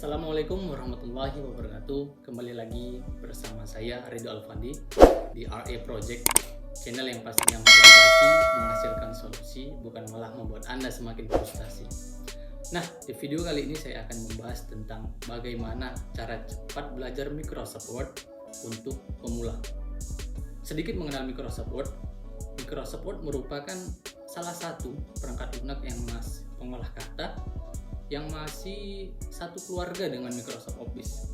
Assalamualaikum warahmatullahi wabarakatuh. Kembali lagi bersama saya Ridho Alfandi di RA Project, channel yang pastinya mengedukasi, menghasilkan solusi, bukan malah membuat Anda semakin frustasi. Nah, di video kali ini saya akan membahas tentang bagaimana cara cepat belajar Microsoft Word untuk pemula. Sedikit mengenal Microsoft Word. Microsoft Word merupakan salah satu perangkat lunak yang pengolah kata yang masih satu keluarga dengan Microsoft Office.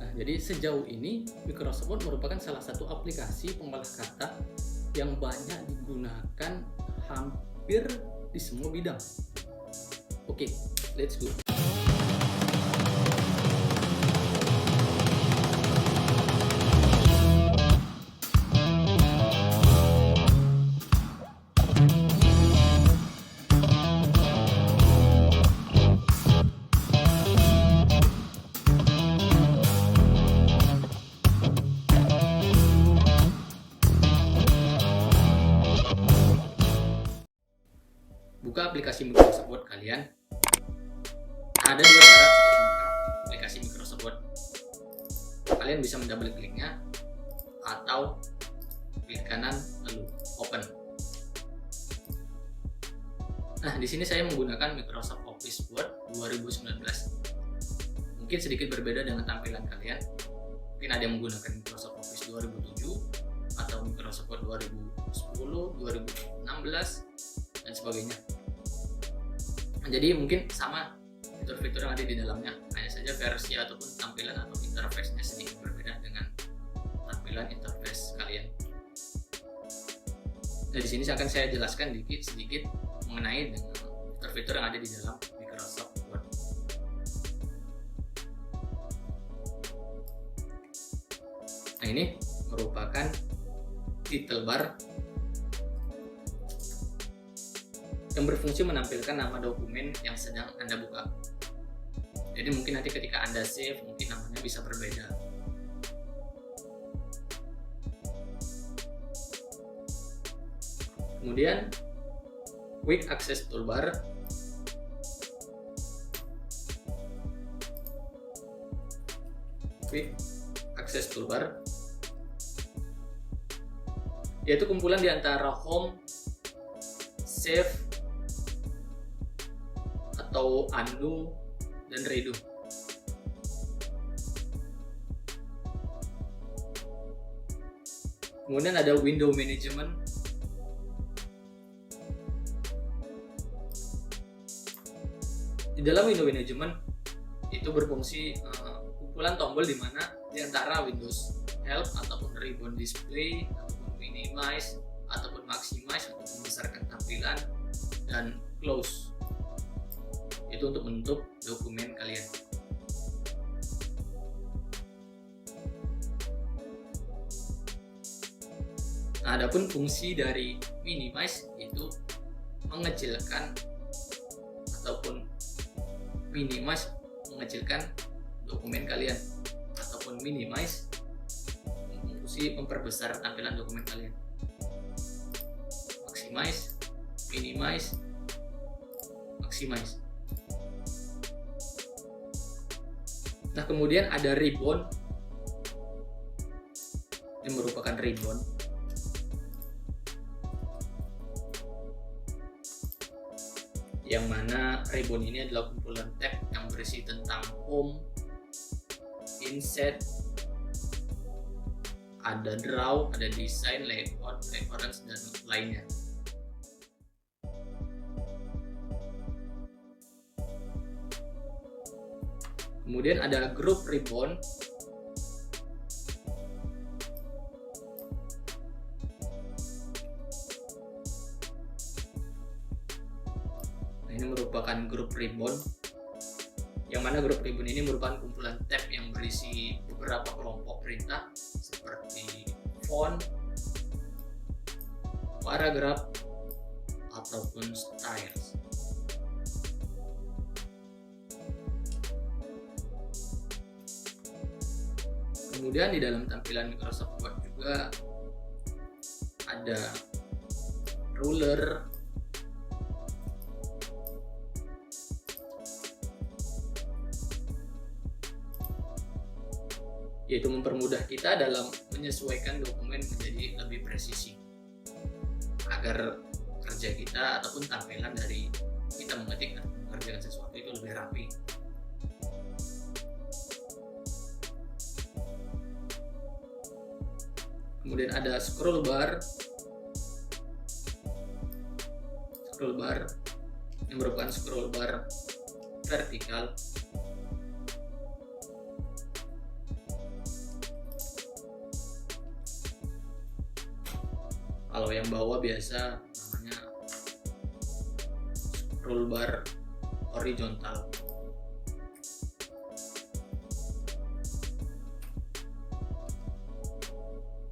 Nah, jadi sejauh ini Microsoft Word merupakan salah satu aplikasi pengolah kata yang banyak digunakan hampir di semua bidang. Oke, let's go. Buka aplikasi Microsoft Word kalian. Ada dua cara untuk membuka aplikasi Microsoft Word. Kalian bisa mendouble kliknya atau klik kanan lalu open. Nah, di sini saya menggunakan Microsoft Office Word 2019. Mungkin sedikit berbeda dengan tampilan kalian. Mungkin ada yang menggunakan Microsoft Office 2007 atau Microsoft Word 2010, 2016 dan sebagainya. Jadi mungkin sama fitur-fitur yang ada di dalamnya, hanya saja versi ataupun tampilan atau interface-nya sedikit berbeda dengan tampilan interface kalian. Nah, di sini akan saya jelaskan sedikit mengenai dengan fitur-fitur yang ada di dalam Microsoft Word. Nah, ini merupakan title bar yang berfungsi menampilkan nama dokumen yang sedang Anda buka. Jadi mungkin nanti ketika Anda save, mungkin namanya bisa berbeda. Kemudian Quick Access Toolbar. Quick Access Toolbar yaitu kumpulan di antara Home, Save, atau undo dan redo. Kemudian ada window management. Di dalam window management itu berfungsi kumpulan tombol di mana di antara Windows Help ataupun Ribbon Display ataupun Minimize ataupun Maximize untuk membesarkan tampilan dan Close itu untuk menutup dokumen kalian. Nah, adapun fungsi dari minimize itu mengecilkan ataupun minimize mengecilkan dokumen kalian ataupun minimize fungsi memperbesar tampilan dokumen kalian. Maximize, minimize, maximize. Nah, kemudian ada ribbon. Ini merupakan ribbon yang mana ribbon ini adalah kumpulan tab yang berisi tentang home, insert, ada draw, ada design, layout, reference, dan lainnya. Kemudian ada group ribbon. Nah, ini merupakan group ribbon yang mana group ribbon ini merupakan kumpulan tab yang berisi beberapa kelompok perintah seperti font, paragraph, ataupun styles. Kemudian di dalam tampilan Microsoft Word juga ada ruler, yaitu mempermudah kita dalam menyesuaikan dokumen menjadi lebih presisi agar kerja kita ataupun tampilan dari kita mengetik dan mengerjakan sesuatu itu lebih rapi. Kemudian ada scroll bar yang merupakan scroll bar vertikal. Kalau yang bawah biasa namanya scroll bar horizontal.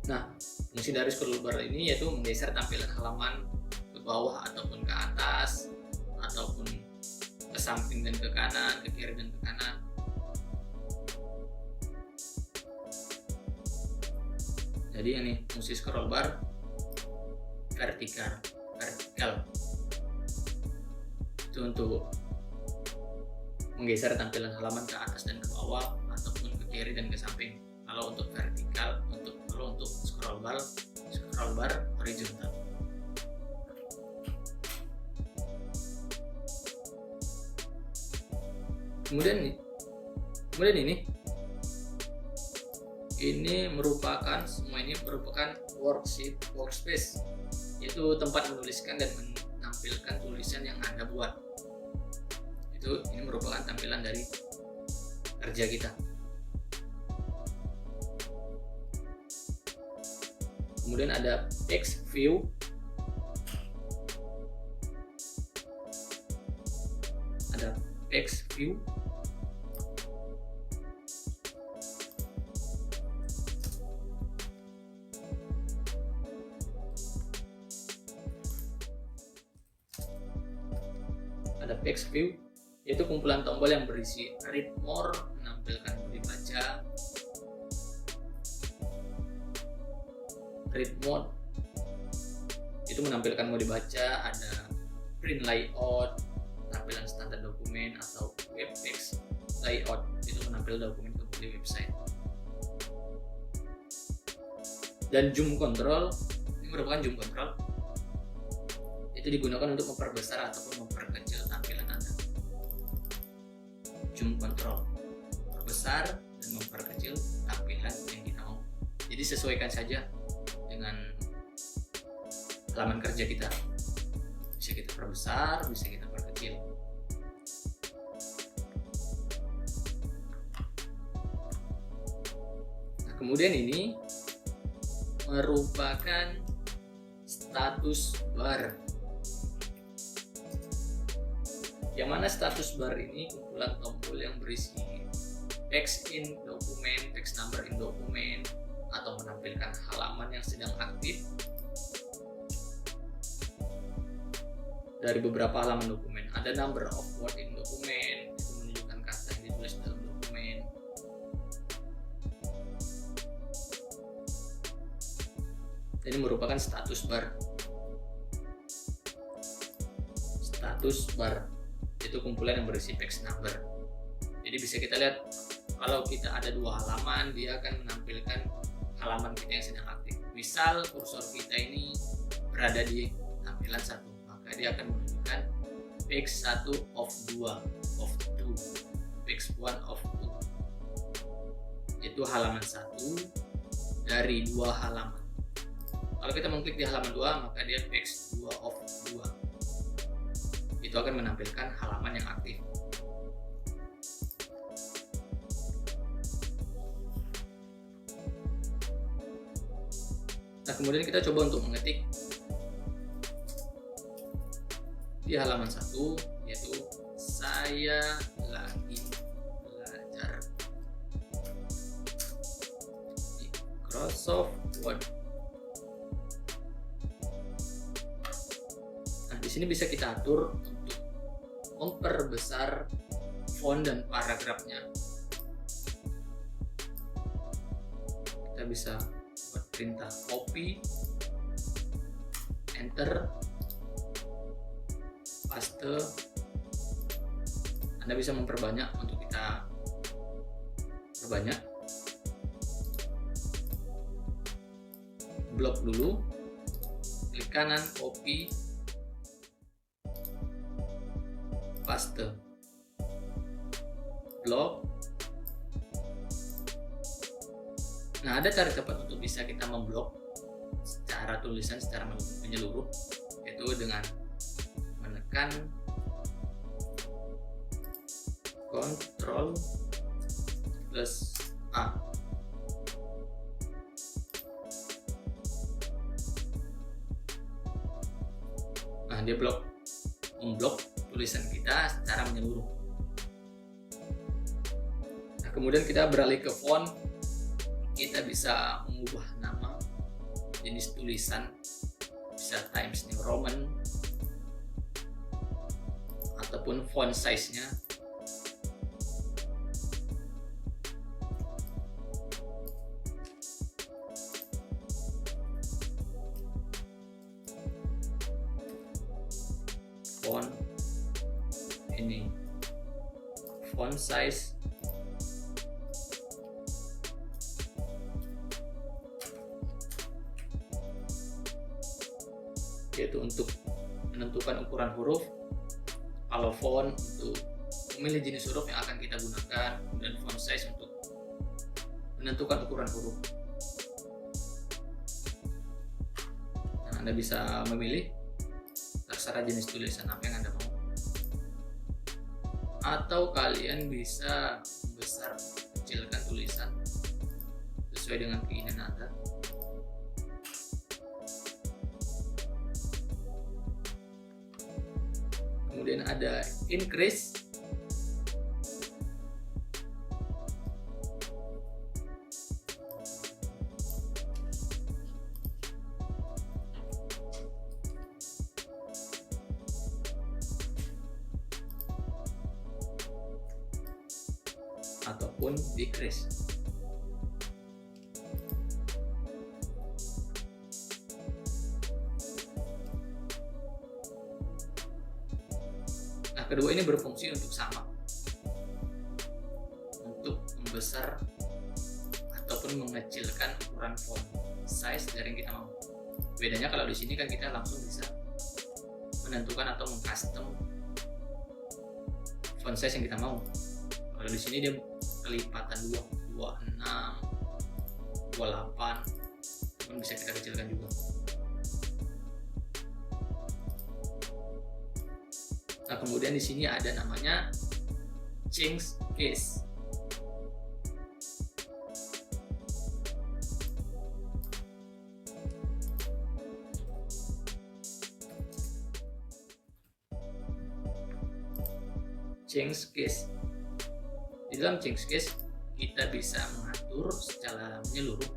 Nah, fungsi dari scroll bar ini yaitu menggeser tampilan halaman ke bawah ataupun ke atas, ataupun ke samping dan ke kanan, ke kiri dan ke kanan. Jadi ini fungsi scroll bar vertikal. Itu untuk menggeser tampilan halaman ke atas dan ke bawah ataupun ke kiri dan ke samping. Kalau untuk vertikal, untuk scroll bar horizontal. Kemudian ini merupakan workspace, yaitu tempat menuliskan dan menampilkan tulisan yang Anda buat. Ini merupakan tampilan dari kerja kita. Kemudian ada text view. Ada text view, yaitu kumpulan tombol yang berisi read more, menampilkan bodi baca, read mode itu menampilkan mode baca, ada print layout, tampilan standar dokumen, atau web text layout itu menampilkan dokumen ke bodi website. Dan zoom control, ini merupakan zoom control, itu digunakan untuk memperbesar ataupun memperkecil tampilan Anda. Zoom control, perbesar dan memperkecil tampilan yang kita mau. Jadi sesuaikan saja dengan halaman kerja kita, bisa kita perbesar, bisa kita perkecil. Nah, kemudian ini merupakan status bar, yang mana status bar ini kumpulan tombol yang berisi text in dokumen, text number in dokumen, atau menampilkan halaman yang sedang aktif dari beberapa halaman dokumen. Ada number of word in dokumen, itu menunjukkan kata yang ditulis dalam dokumen. Ini merupakan status bar. Itu kumpulan yang berisi text number. Jadi bisa kita lihat, kalau kita ada dua halaman, dia akan menampilkan halaman kita yang sedang aktif. Misal kursor kita ini berada di tampilan 1, maka dia akan menunjukkan page 1 of 2, page 1 of 2. Itu halaman 1 dari 2 halaman. Kalau kita mengklik di halaman 2, maka dia page 2 of 2. Itu akan menampilkan halaman yang aktif. Nah, kemudian kita coba untuk mengetik di halaman 1, yaitu saya lagi belajar Microsoft Word. Nah, di sini bisa kita atur untuk memperbesar font dan paragrafnya. Kita bisa buat perintah copy, enter, paste. Anda bisa memperbanyak untuk kita perbanyak. blok dulu, klik kanan, copy, paste, blok. Nah, ada cara cepat untuk bisa kita memblok secara tulisan secara menyeluruh, yaitu dengan menekan Ctrl plus A. Nah, dia memblok tulisan kita secara menyeluruh. Nah, kemudian kita beralih ke font. Kita bisa mengubah nama, jenis tulisan, bisa Times New Roman, ataupun font size-nya. Font ini, font size, yaitu untuk menentukan ukuran huruf, kalau font untuk memilih jenis huruf yang akan kita gunakan, dan font size untuk menentukan ukuran huruf. Nah, Anda bisa memilih terserah jenis tulisan apa yang Anda mau, atau kalian bisa membesar kecilkan tulisan sesuai dengan keinginan Anda. Kemudian ada increase, ataupun decrease. Nah, kedua ini berfungsi untuk sama, untuk membesar ataupun mengecilkan ukuran font size dari yang kita mau. Bedanya kalau di sini kan kita langsung bisa menentukan atau mengcustom font size yang kita mau. Kalau di sini dia kelipatan 26, 28, pun bisa kita kecilkan juga. Nah, kemudian di sini ada namanya change case. Change case. Di dalam change case kita bisa mengatur secara menyeluruh.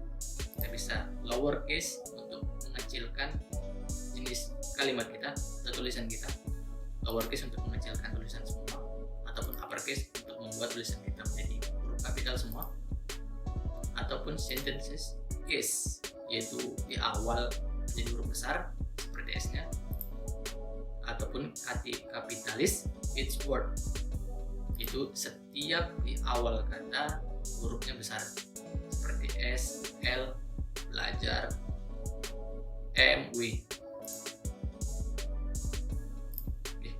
Kita bisa lower case untuk mengecilkan jenis kalimat kita atau tulisan kita, lower case untuk mengecilkan tulisan semua, ataupun upper case untuk membuat tulisan kita menjadi huruf kapital semua, ataupun sentences case, yaitu di awal menjadi huruf besar seperti S-nya, ataupun kapitalis each word, itu setiap di awal kata hurufnya besar seperti S, L, belajar, M, W. Oke,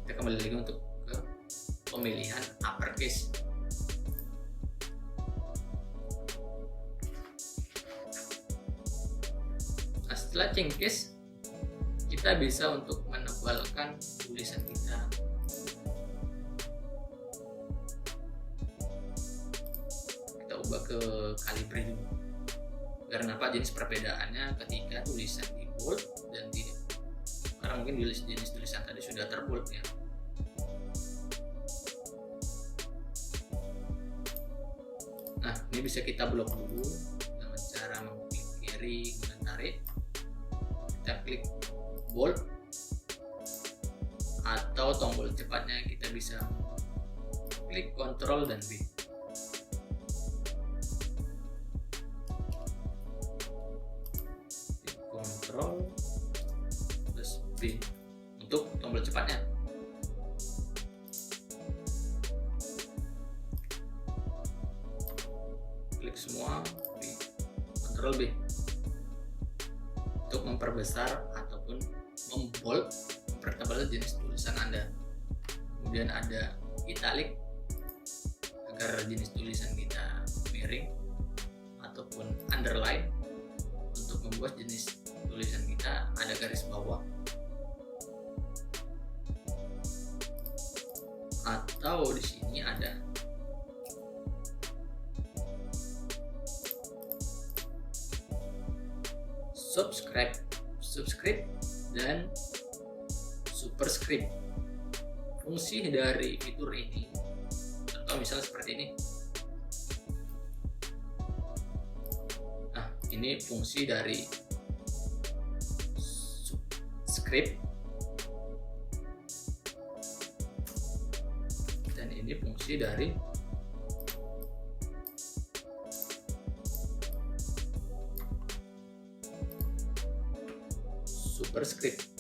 kita kembali lagi untuk ke pemilihan uppercase. Nah, setelah change case, kita bisa untuk menebalkan tulisan kita. Kita ubah ke kalibre dulu. Karena apa? Jenis perbedaannya ketika tulisan di bold dan tidak. Karena mungkin jenis tulisan tadi sudah terbold ya. Nah, ini bisa kita blok dulu dengan cara mengklik kiri kemudian tarik. Kita klik bold, atau tombol cepatnya kita bisa klik Ctrl dan B. Ctrl plus B untuk tombol cepatnya. Klik semua, Ctrl B. untuk memperbesar ataupun membold, mempertebal jenis tulisan Anda. Kemudian ada italic agar jenis tulisan kita miring, ataupun underline untuk membuat jenis tulisan kita ada garis bawah, atau di sini ada subscript dan superscript. Fungsi dari fitur ini, contoh misalnya seperti ini. Nah, ini fungsi dari subscript dan ini fungsi dari superscript.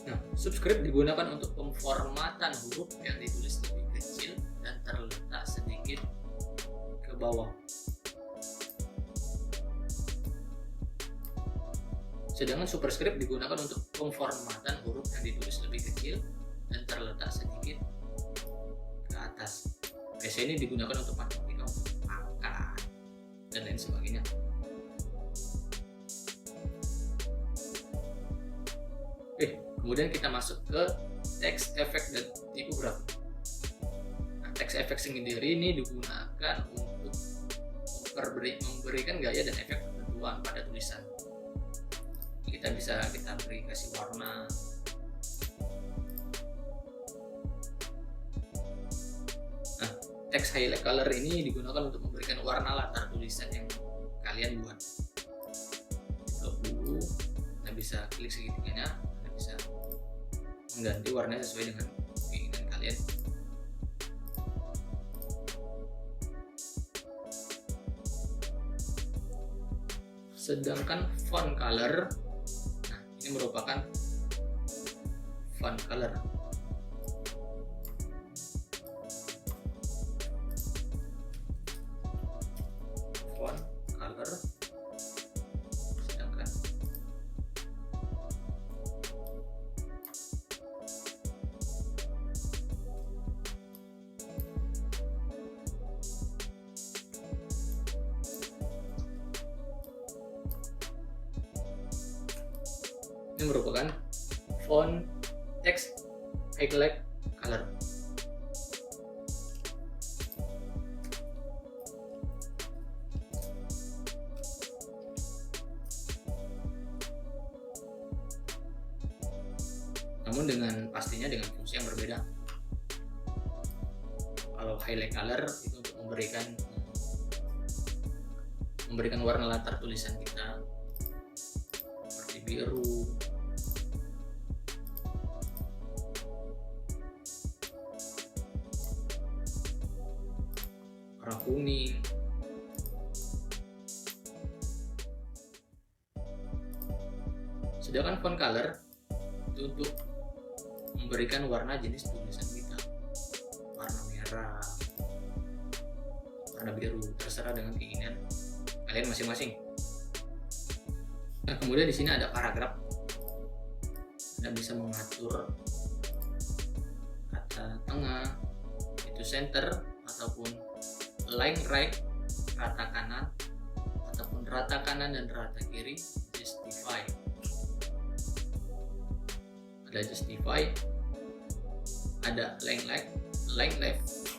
Nah, subscript digunakan untuk pemformatan huruf yang ditulis lebih kecil dan terletak sedikit ke bawah. Sedangkan superscript digunakan untuk pemformatan huruf yang ditulis lebih kecil dan terletak sedikit ke atas. Biasanya ini digunakan untuk matematika, untuk angka dan lain sebagainya. Kemudian kita masuk ke text effect dan tipografi. Nah, text effect sendiri ini digunakan untuk memberikan gaya dan efek ketentuan pada tulisan. Kita beri kasih warna. Nah, text highlight color ini digunakan untuk memberikan warna latar tulisan yang kalian buat. Dulu, Anda bisa klik segitiganya, Anda bisa mengganti warnanya sesuai dengan keinginan kalian. Sedangkan font color, nah ini merupakan font color. Font color, sedangkan ini merupakan font text highlight color. Namun pastinya dengan fungsi yang berbeda. Kalau highlight color itu untuk memberikan warna latar tulisan kita seperti biru, warna kuning, sedangkan font color itu untuk memberikan warna jenis tulisan kita, warna merah, warna biru, terserah dengan keinginan kalian masing-masing. Nah, kemudian di sini ada paragraf. Anda bisa mengatur kata tengah itu center, ataupun line right, rata kanan, ataupun rata kanan dan rata kiri, justify. Ada justify, ada line left.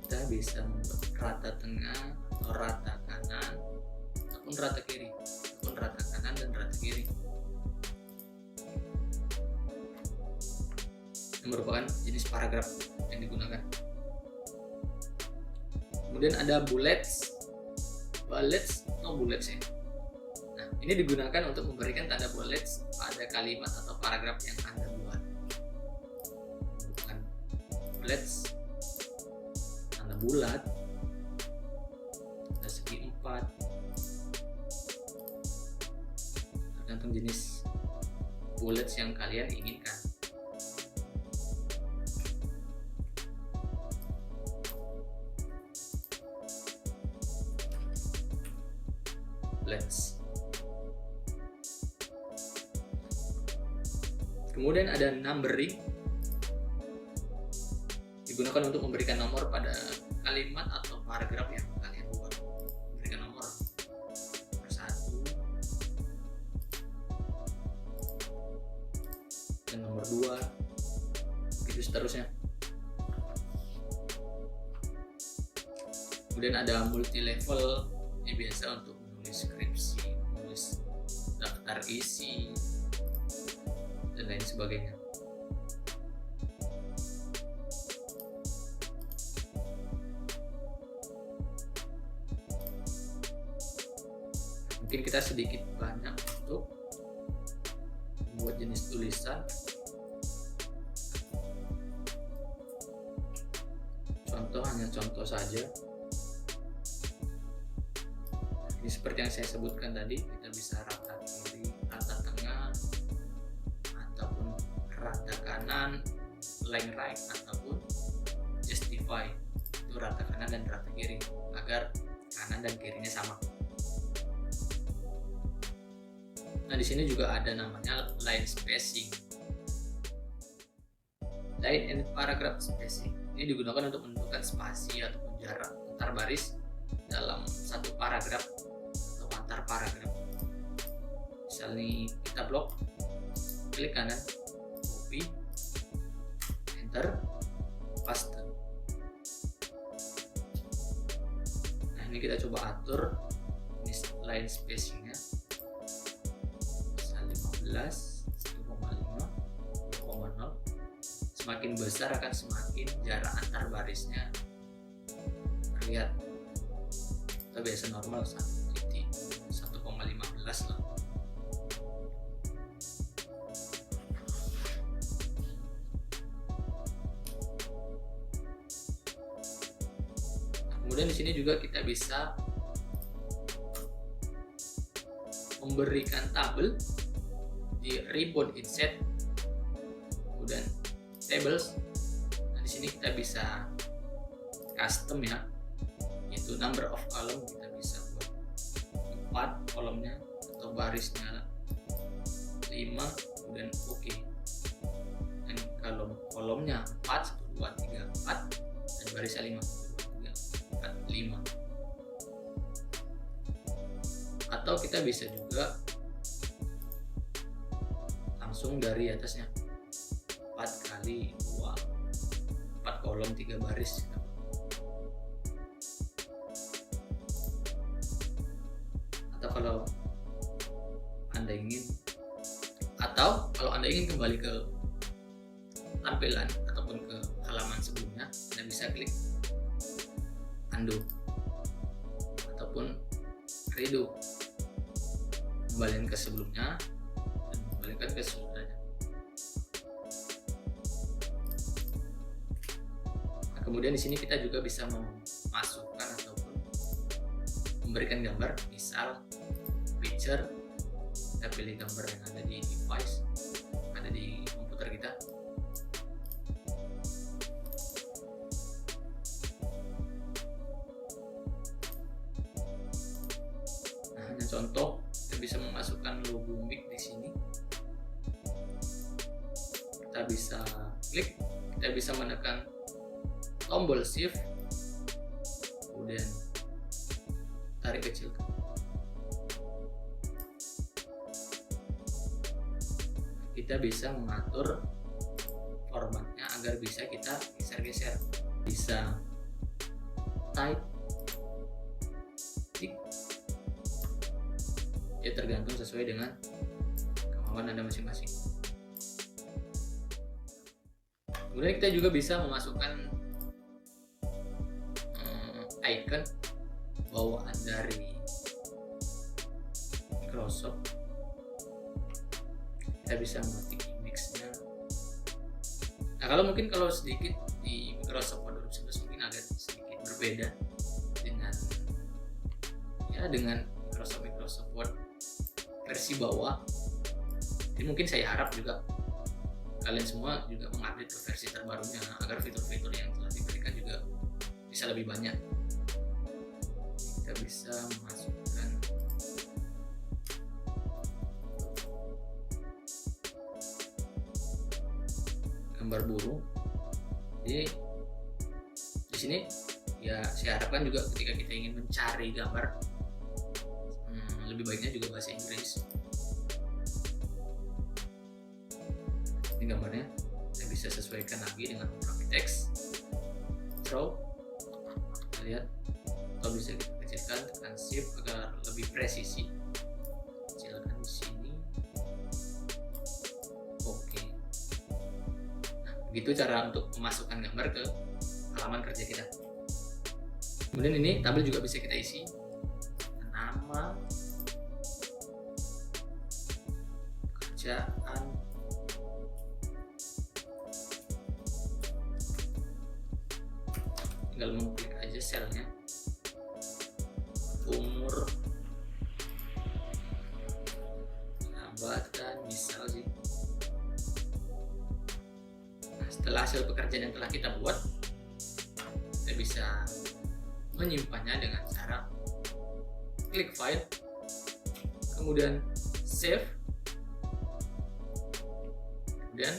Kita bisa membuat rata tengah atau rata kanan, ataupun rata kiri, ataupun rata kanan dan rata kiri. yang merupakan jenis paragraf yang digunakan. Kemudian ada bullets ya. Nah, ini digunakan untuk memberikan tanda bullets pada kalimat atau paragraf yang Anda buat. Bukan bullets, tanda bulat, tanda segi 4, tergantung jenis bullets yang kalian inginkan. Bullets. Kemudian ada numbering, digunakan untuk memberikan nomor pada kalimat atau paragraf yang kalian buat. Memberikan nomor nomor 1 dan nomor 2, begitu seterusnya. Kemudian ada multi level, ini biasa untuk menulis skripsi, menulis daftar isi, dan lain sebagainya. Mungkin kita sedikit banyak untuk membuat jenis tulisan. Hanya contoh saja. Ini seperti yang saya sebutkan tadi, kita bisa rata kiri, rata tengah, ataupun rata kanan, length right, ataupun justify. Itu rata kanan dan rata kiri, agar kanan dan kirinya sama. Nah, di sini juga ada namanya line spacing. Line and paragraph spacing. Ini digunakan untuk menentukan spasi ataupun jarak antar baris dalam satu paragraf atau antar paragraf. Misalnya kita blok, klik kanan, copy, enter, paste. Nah, ini kita coba atur ini line spacingnya. 15, 1,5, 2,0. Semakin besar akan semakin jarak antar barisnya terlihat. Kita biasa normal 1,15 lah. Kemudian di sini juga kita bisa memberikan tabel di ribbon inset, kemudian tables. Nah, di sini kita bisa custom ya, yaitu number of column. Kita bisa buat 4 kolomnya atau barisnya 5, kemudian oke. Dan kalau kolomnya 4, 1, 2, 3, 4 dan barisnya 5, 1, 2, 3, 4, 5. Atau kita bisa juga langsung dari atasnya 4 kali 2, 4 kolom 3 baris. Atau kalau Anda ingin kembali ke tampilan ataupun ke halaman sebelumnya, Anda bisa klik undo ataupun redo, kembalikan ke sebelumnya dan kembalikan ke sebelumnya. Nah, kemudian di sini kita juga bisa memasukkan ataupun memberikan gambar. Misal picture, kita pilih gambar yang ada di device, ada di komputer kita. Nah, hanya contoh, kita bisa memasukkan logo mic di sini. Kita bisa klik, kita bisa menekan tombol shift, kemudian tarik kecil. Kita bisa mengatur formatnya agar bisa kita geser-geser. Bisa type, tick, ya tergantung sesuai dengan kemampuan Anda masing-masing. Kemudian kita juga bisa memasukkan icon bawaan dari Microsoft. Kita bisa mengetik image-nya. Nah, kalau sedikit di Microsoft Word 2011 mungkin agak sedikit berbeda dengan Microsoft Word versi bawah. Jadi mungkin saya harap juga kalian semua juga mengupdate ke versi terbarunya agar fitur-fitur yang telah diberikan juga bisa lebih banyak. Kita bisa memasukkan gambar burung. Jadi di sini ya saya harapkan juga ketika kita ingin mencari gambar, lebih baiknya juga bahasa Inggris. Ini gambarnya saya bisa sesuaikan lagi dengan beberapa teks. Draw, kita lihat, atau bisa kita kecilkan, tekan shift agar lebih presisi. Kecilkan di sini. Oke. Nah, begitu cara untuk memasukkan gambar ke halaman kerja kita. Kemudian ini tabel juga bisa kita isi nama, kerjaan, tinggal mengklik aja selnya, umur, jabatan misal sih. Nah, setelah hasil pekerjaan yang telah kita buat, kita bisa menyimpannya dengan cara klik file, kemudian save, kemudian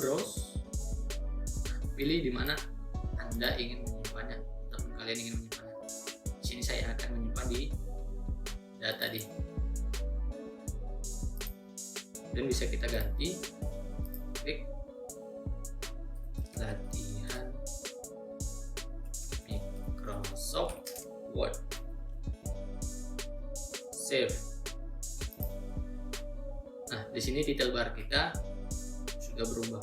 browse. Pilih di mana Anda ingin menyimpannya ataupun kalian ingin menyimpannya. Di sini saya akan menyimpan di data di. Dan bisa kita ganti, klik latihan Microsoft Word, save. Nah, di sini title bar kita sudah berubah.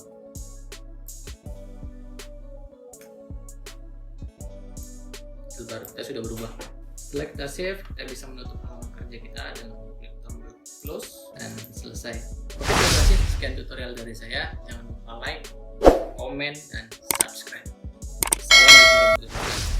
Title bar kita sudah berubah. Setelah kita save, kita bisa menutup halaman kerja kita dengan klik tombol close dan selesai. Oke, terima kasih. Sekian tutorial dari saya. Jangan lupa like, komen, dan subscribe. Assalamualaikum warahmatullahi wabarakatuh.